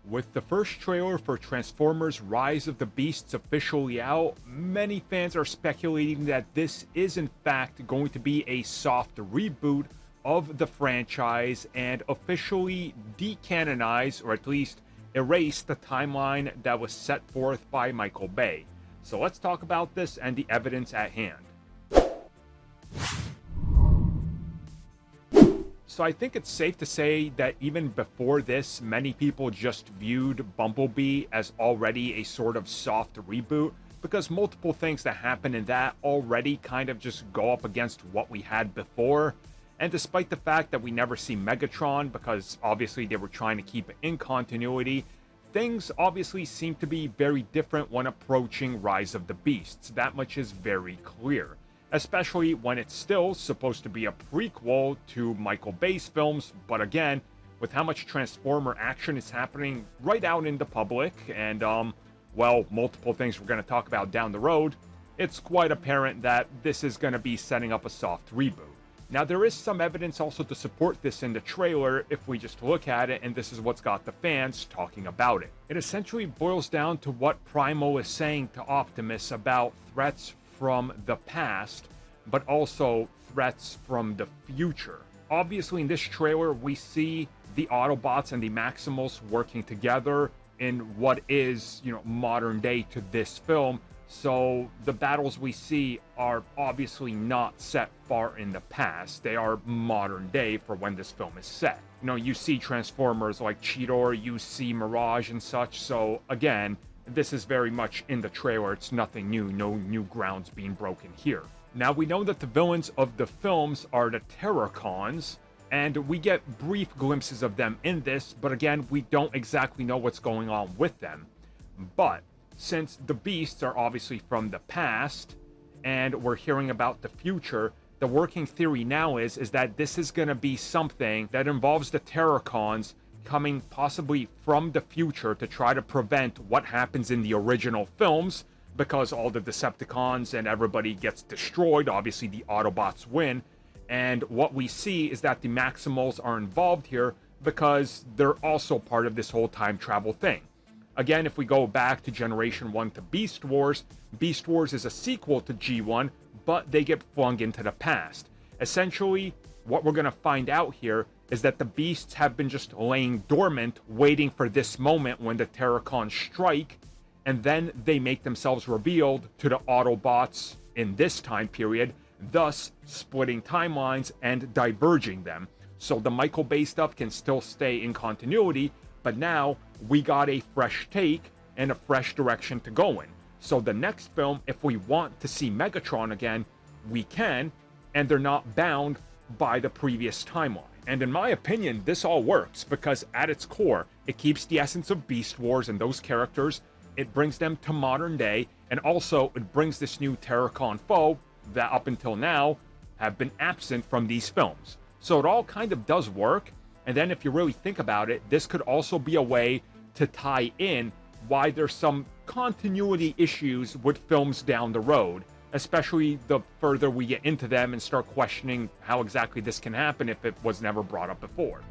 With the first trailer for Transformers Rise of the Beasts officially out, many fans are speculating that this is in fact going to be a soft reboot of the franchise and officially decanonize, or at least erase, the timeline that was set forth by Michael Bay. So let's talk about this and the evidence at hand. So I think it's safe to say that even before this, many people just viewed Bumblebee as already a sort of soft reboot, because multiple things that happen in that already kind of just go up against what we had before. And despite the fact that we never see Megatron, because obviously they were trying to keep it in continuity, things obviously seem to be very different when approaching Rise of the Beasts. That much is very clear. Especially when it's still supposed to be a prequel to Michael Bay's films, but again, with how much Transformer action is happening right out in the public, and well, multiple things we're going to talk about down the road, it's quite apparent that this is going to be setting up a soft reboot. Now, there is some evidence also to support this in the trailer if we just look at it, and this is what's got the fans talking about it. It essentially boils down to what Primal is saying to Optimus about threats from the past, but also threats from the future. Obviously, in this trailer, we see the Autobots and the Maximals working together in what is, modern day to this film. So the battles we see are obviously not set far in the past. They are modern day for when this film is set. You see Transformers like Cheetor, you see Mirage and such. So again, this is very much in the trailer. It's nothing new, no new grounds being broken here. Now, we know that the villains of the films are the Terracons, and we get brief glimpses of them in this, but again, we don't exactly know what's going on with them. But since the Beasts are obviously from the past, and we're hearing about the future, the working theory now is that this is going to be something that involves the Terracons coming possibly from the future to try to prevent what happens in the original films, because all the Decepticons and everybody gets destroyed. Obviously, the Autobots win. And what we see is that the Maximals are involved here because they're also part of this whole time travel thing. Again, if we go back to Generation 1 to Beast Wars is a sequel to G1, but they get flung into the past. Essentially, what we're going to find out here is that the Beasts have been just laying dormant, waiting for this moment when the Terracons strike, and then they make themselves revealed to the Autobots in this time period, thus splitting timelines and diverging them. So the Michael Bay stuff can still stay in continuity, but now we got a fresh take and a fresh direction to go in. So the next film, if we want to see Megatron again, we can, and they're not bound by the previous timeline. And in my opinion, this all works because at its core, it keeps the essence of Beast Wars and those characters. It brings them to modern day, and also it brings this new Terracon foe that up until now have been absent from these films. So it all kind of does work. And then if you really think about it, this could also be a way to tie in why there's some continuity issues with films down the road, especially the further we get into them and start questioning how exactly this can happen if it was never brought up before.